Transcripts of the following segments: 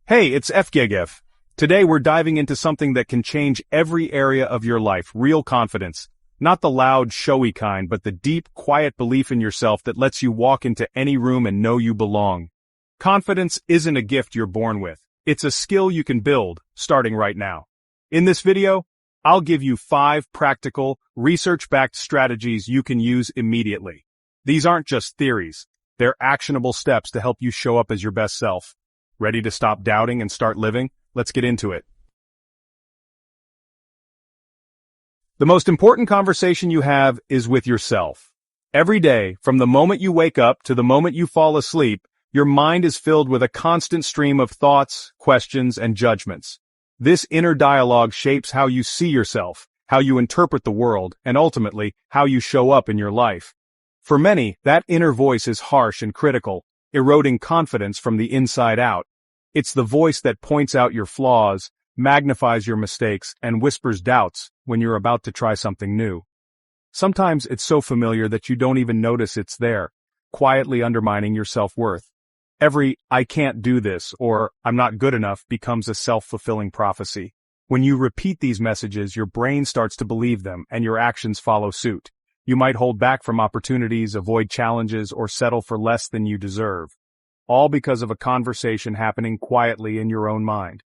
Hey, it's FGGF. Today we're diving into something that can change every area of your life, real confidence. Not the loud, showy kind, but the deep, quiet belief in yourself that lets you walk into any room and know you belong. Confidence isn't a gift you're born with. It's a skill you can build, starting right now. In this video, I'll give you 5 practical, research-backed strategies you can use immediately. These aren't just theories. They're actionable steps to help you show up as your best self. Ready to stop doubting and start living? Let's get into it. The most important conversation you have is with yourself. Every day, from the moment you wake up to the moment you fall asleep, your mind is filled with a constant stream of thoughts, questions, and judgments. This inner dialogue shapes how you see yourself, how you interpret the world, and ultimately, how you show up in your life. For many, that inner voice is harsh and critical, eroding confidence from the inside out. It's the voice that points out your flaws, magnifies your mistakes, and whispers doubts when you're about to try something new. Sometimes it's so familiar that you don't even notice it's there, quietly undermining your self-worth. Every "I can't do this" or "I'm not good enough" becomes a self-fulfilling prophecy. When you repeat these messages, your brain starts to believe them, and your actions follow suit. You might hold back from opportunities, avoid challenges, or settle for less than you deserve. All because of a conversation happening quietly in your own mind.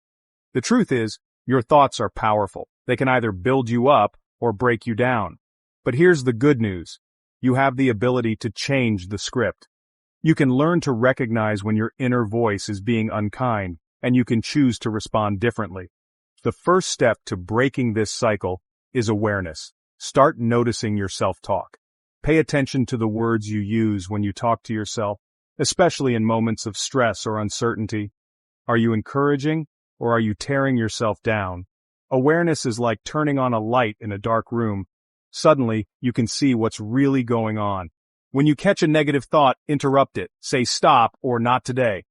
The truth is, your thoughts are powerful. They can either build you up or break you down. But here's the good news. You have the ability to change the script. You can learn to recognize when your inner voice is being unkind, and you can choose to respond differently. The first step to breaking this cycle is awareness. Start noticing your self-talk. Pay attention to the words you use when you talk to yourself, especially in moments of stress or uncertainty. Are you encouraging, or are you tearing yourself down? Awareness is like turning on a light in a dark room. Suddenly, you can see what's really going on. When you catch a negative thought, interrupt it. Say stop or not today.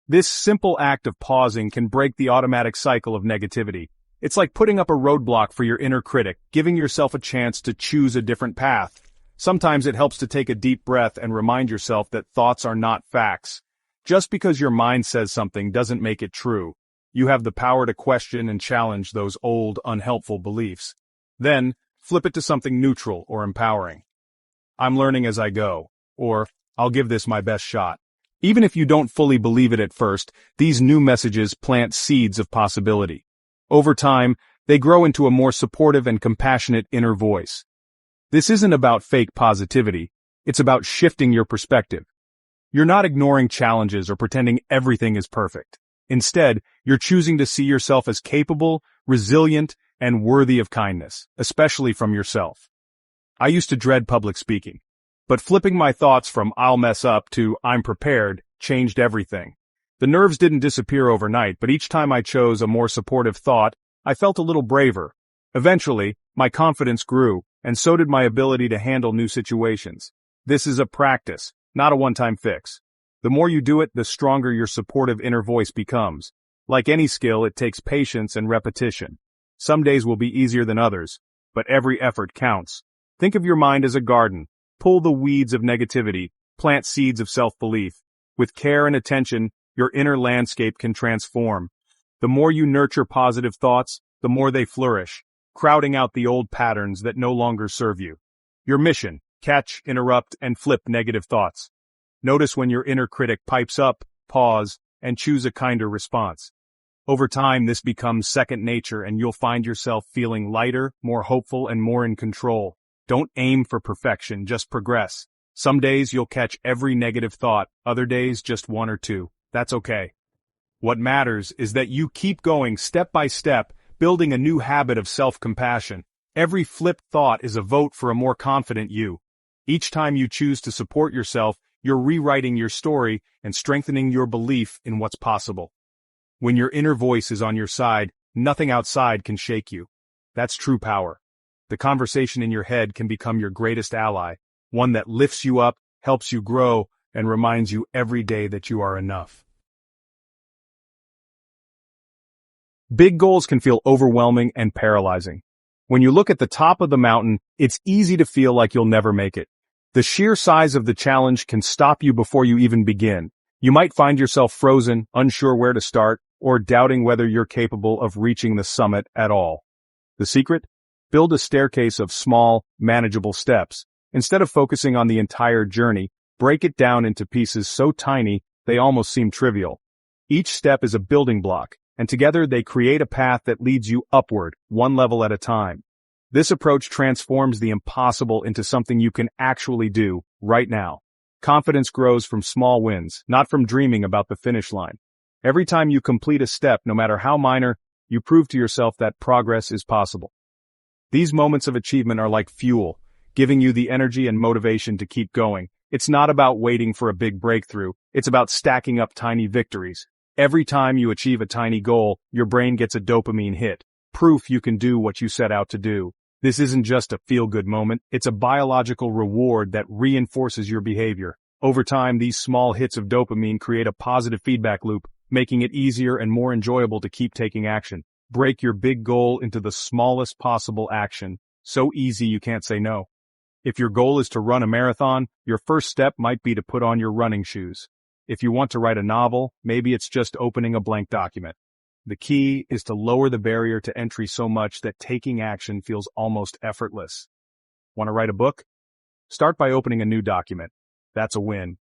This simple act of pausing can break the automatic cycle of negativity. It's like putting up a roadblock for your inner critic, giving yourself a chance to choose a different path. Sometimes it helps to take a deep breath and remind yourself that thoughts are not facts. Just because your mind says something doesn't make it true. You have the power to question and challenge those old, unhelpful beliefs. Then, flip it to something neutral or empowering. I'm learning as I go, or I'll give this my best shot. Even if you don't fully believe it at first, these new messages plant seeds of possibility. Over time, they grow into a more supportive and compassionate inner voice. This isn't about fake positivity, it's about shifting your perspective. You're not ignoring challenges or pretending everything is perfect. Instead, you're choosing to see yourself as capable, resilient, and worthy of kindness, especially from yourself. I used to dread public speaking, but flipping my thoughts from "I'll mess up" to "I'm prepared" changed everything. The nerves didn't disappear overnight, but each time I chose a more supportive thought, I felt a little braver. Eventually, my confidence grew, and so did my ability to handle new situations. This is a practice, not a one-time fix. The more you do it, the stronger your supportive inner voice becomes. Like any skill, it takes patience and repetition. Some days will be easier than others, but every effort counts. Think of your mind as a garden. Pull the weeds of negativity, plant seeds of self-belief. With care and attention, your inner landscape can transform. The more you nurture positive thoughts, the more they flourish, crowding out the old patterns that no longer serve you. Your mission: catch, interrupt, and flip negative thoughts. Notice when your inner critic pipes up, pause, and choose a kinder response. Over time, this becomes second nature, and you'll find yourself feeling lighter, more hopeful, and more in control. Don't aim for perfection, just progress. Some days you'll catch every negative thought, other days just one or two. That's okay. What matters is that you keep going step by step, building a new habit of self-compassion. Every flipped thought is a vote for a more confident you. Each time you choose to support yourself, you're rewriting your story and strengthening your belief in what's possible. When your inner voice is on your side, nothing outside can shake you. That's true power. The conversation in your head can become your greatest ally, one that lifts you up, helps you grow, and reminds you every day that you are enough. Big goals can feel overwhelming and paralyzing. When you look at the top of the mountain, it's easy to feel like you'll never make it. The sheer size of the challenge can stop you before you even begin. You might find yourself frozen, unsure where to start, or doubting whether you're capable of reaching the summit at all. The secret? Build a staircase of small, manageable steps. Instead of focusing on the entire journey, break it down into pieces so tiny they almost seem trivial. Each step is a building block, and together they create a path that leads you upward, one level at a time. This approach transforms the impossible into something you can actually do, right now. Confidence grows from small wins, not from dreaming about the finish line. Every time you complete a step, no matter how minor, you prove to yourself that progress is possible. These moments of achievement are like fuel, giving you the energy and motivation to keep going. It's not about waiting for a big breakthrough, it's about stacking up tiny victories. Every time you achieve a tiny goal, your brain gets a dopamine hit, proof you can do what you set out to do. This isn't just a feel-good moment, it's a biological reward that reinforces your behavior. Over time, these small hits of dopamine create a positive feedback loop, making it easier and more enjoyable to keep taking action. Break your big goal into the smallest possible action, so easy you can't say no. If your goal is to run a marathon, your first step might be to put on your running shoes. If you want to write a novel, maybe it's just opening a blank document. The key is to lower the barrier to entry so much that taking action feels almost effortless. Want to write a book? Start by opening a new document. That's a win.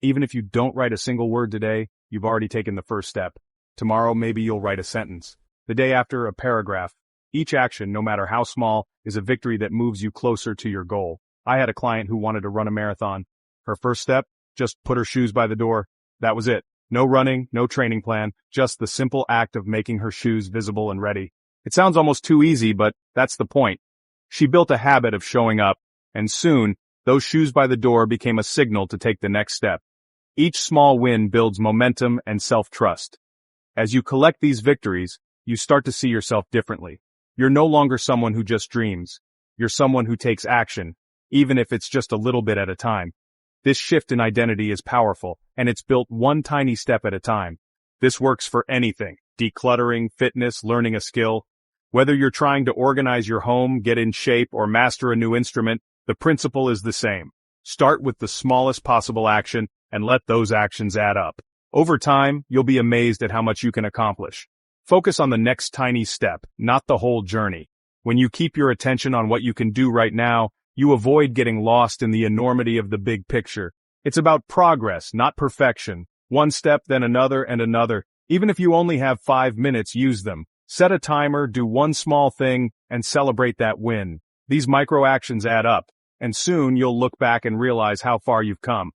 Even if you don't write a single word today, you've already taken the first step. Tomorrow, maybe you'll write a sentence. The day after, a paragraph. Each action, no matter how small, is a victory that moves you closer to your goal. I had a client who wanted to run a marathon. Her first step? Just put her shoes by the door. That was it. No running, no training plan, just the simple act of making her shoes visible and ready. It sounds almost too easy, but that's the point. She built a habit of showing up, and soon, those shoes by the door became a signal to take the next step. Each small win builds momentum and self-trust. As you collect these victories, you start to see yourself differently. You're no longer someone who just dreams. You're someone who takes action, even if it's just a little bit at a time. This shift in identity is powerful, and it's built one tiny step at a time. This works for anything: decluttering, fitness, learning a skill. Whether you're trying to organize your home, get in shape, or master a new instrument, the principle is the same. Start with the smallest possible action, and let those actions add up. Over time, you'll be amazed at how much you can accomplish. Focus on the next tiny step, not the whole journey. When you keep your attention on what you can do right now, you avoid getting lost in the enormity of the big picture. It's about progress, not perfection. One step, then another and another. Even if you only have 5 minutes, use them. Set a timer, do one small thing, and celebrate that win. These micro actions add up, and soon you'll look back and realize how far you've come.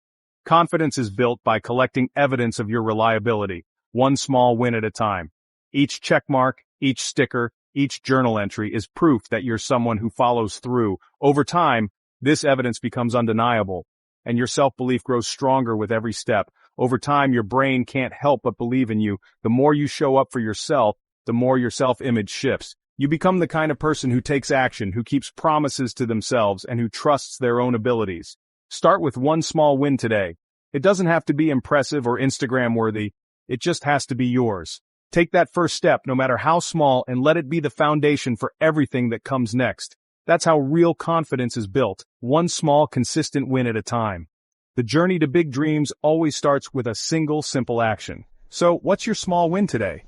Confidence is built by collecting evidence of your reliability, one small win at a time. Each checkmark, each sticker, each journal entry is proof that you're someone who follows through. Over time, this evidence becomes undeniable, and your self-belief grows stronger with every step. Over time, your brain can't help but believe in you. The more you show up for yourself, the more your self-image shifts. You become the kind of person who takes action, who keeps promises to themselves, and who trusts their own abilities. Start with one small win today. It doesn't have to be impressive or Instagram-worthy. It just has to be yours. Take that first step, no matter how small, and let it be the foundation for everything that comes next. That's how real confidence is built, one small, consistent win at a time. The journey to big dreams always starts with a single, simple action. So, what's your small win today?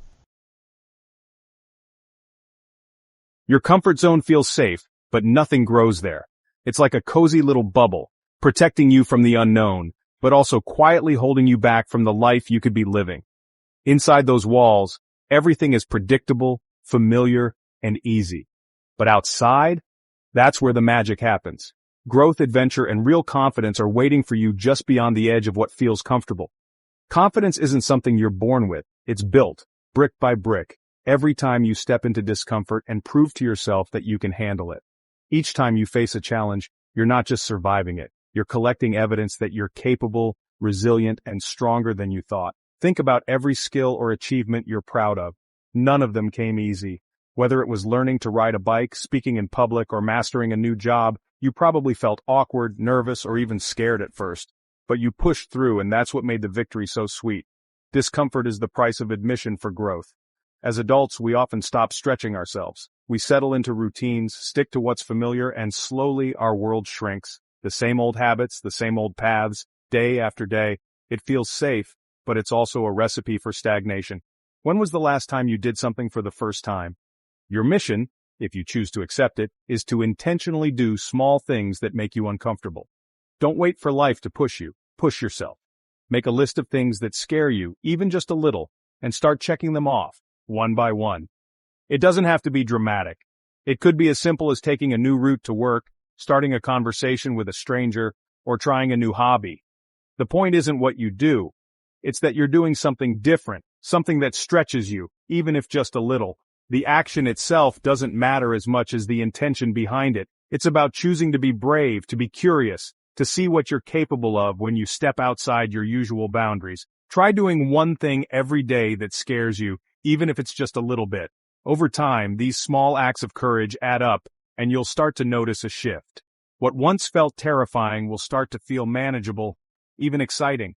Your comfort zone feels safe, but nothing grows there. It's like a cozy little bubble, protecting you from the unknown, but also quietly holding you back from the life you could be living. Inside those walls, everything is predictable, familiar, and easy. But outside, that's where the magic happens. Growth, adventure, and real confidence are waiting for you just beyond the edge of what feels comfortable. Confidence isn't something you're born with, it's built, brick by brick, every time you step into discomfort and prove to yourself that you can handle it. Each time you face a challenge, you're not just surviving it, you're collecting evidence that you're capable, resilient, and stronger than you thought. Think about every skill or achievement you're proud of. None of them came easy. Whether it was learning to ride a bike, speaking in public, or mastering a new job, you probably felt awkward, nervous, or even scared at first. But you pushed through, and that's what made the victory so sweet. Discomfort is the price of admission for growth. As adults, we often stop stretching ourselves. We settle into routines, stick to what's familiar, and slowly our world shrinks. The same old habits, the same old paths, day after day. It feels safe, but it's also a recipe for stagnation. When was the last time you did something for the first time? Your mission, if you choose to accept it, is to intentionally do small things that make you uncomfortable. Don't wait for life to push you. Push yourself. Make a list of things that scare you, even just a little, and start checking them off, one by one. It doesn't have to be dramatic. It could be as simple as taking a new route to work, starting a conversation with a stranger, or trying a new hobby. The point isn't what you do. It's that you're doing something different, something that stretches you, even if just a little. The action itself doesn't matter as much as the intention behind it. It's about choosing to be brave, to be curious, to see what you're capable of when you step outside your usual boundaries. Try doing one thing every day that scares you, even if it's just a little bit. Over time, these small acts of courage add up, and you'll start to notice a shift. What once felt terrifying will start to feel manageable, even exciting.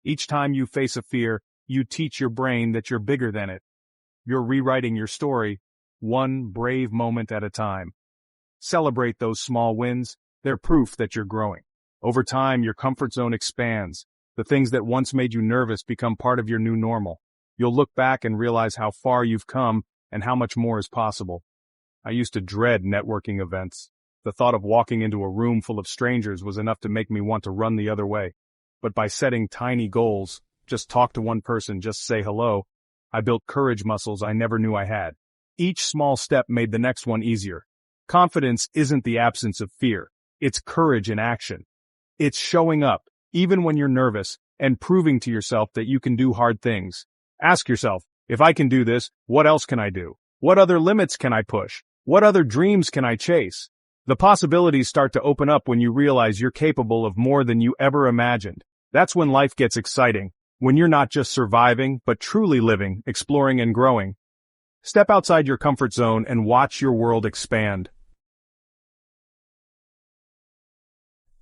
Each time you face a fear, you teach your brain that you're bigger than it. You're rewriting your story, one brave moment at a time. Celebrate those small wins. They're proof that you're growing. Over time, your comfort zone expands. The things that once made you nervous become part of your new normal. You'll look back and realize how far you've come and how much more is possible. I used to dread networking events. The thought of walking into a room full of strangers was enough to make me want to run the other way. But by setting tiny goals, just talk to one person, just say hello, I built courage muscles I never knew I had. Each small step made the next one easier. Confidence isn't the absence of fear. It's courage in action. It's showing up, even when you're nervous, and proving to yourself that you can do hard things. Ask yourself, if I can do this, what else can I do? What other limits can I push? What other dreams can I chase? The possibilities start to open up when you realize you're capable of more than you ever imagined. That's when life gets exciting, when you're not just surviving, but truly living, exploring and growing. Step outside your comfort zone and watch your world expand.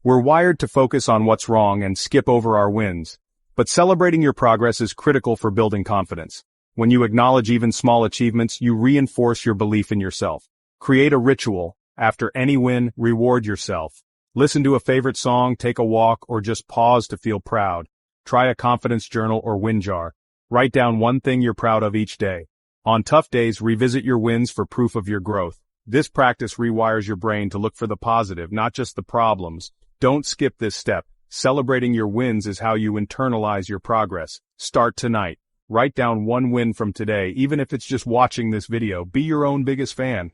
We're wired to focus on what's wrong and skip over our wins. But celebrating your progress is critical for building confidence. When you acknowledge even small achievements, you reinforce your belief in yourself. Create a ritual. After any win, reward yourself. Listen to a favorite song, take a walk, or just pause to feel proud. Try a confidence journal or win jar. Write down one thing you're proud of each day. On tough days, revisit your wins for proof of your growth. This practice rewires your brain to look for the positive, not just the problems. Don't skip this step. Celebrating your wins is how you internalize your progress. Start tonight. Write down one win from today, even if it's just watching this video. Be your own biggest fan.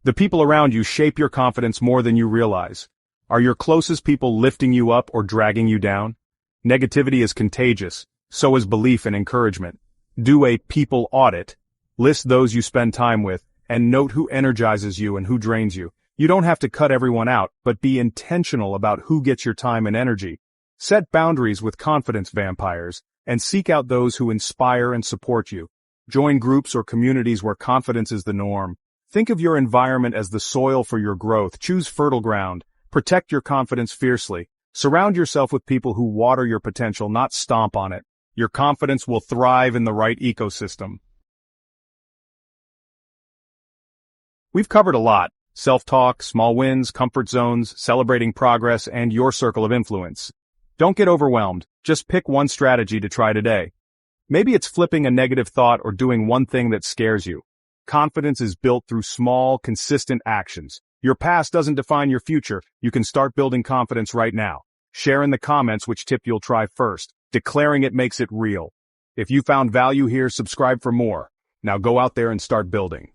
The people around you shape your confidence more than you realize. Are your closest people lifting you up or dragging you down? Negativity is contagious. So is belief and encouragement. Do a people audit. List those you spend time with, and note who energizes you and who drains you. You don't have to cut everyone out, but be intentional about who gets your time and energy. Set boundaries with confidence vampires, and seek out those who inspire and support you. Join groups or communities where confidence is the norm. Think of your environment as the soil for your growth. Choose fertile ground. Protect your confidence fiercely. Surround yourself with people who water your potential, not stomp on it. Your confidence will thrive in the right ecosystem. We've covered a lot. Self-talk, small wins, comfort zones, celebrating progress, and your circle of influence. Don't get overwhelmed. Just pick one strategy to try today. Maybe it's flipping a negative thought or doing one thing that scares you. Confidence is built through small, consistent actions. Your past doesn't define your future. You can start building confidence right now. Share in the comments which tip you'll try first. Declaring it makes it real. If you found value here, subscribe for more. Now go out there and start building.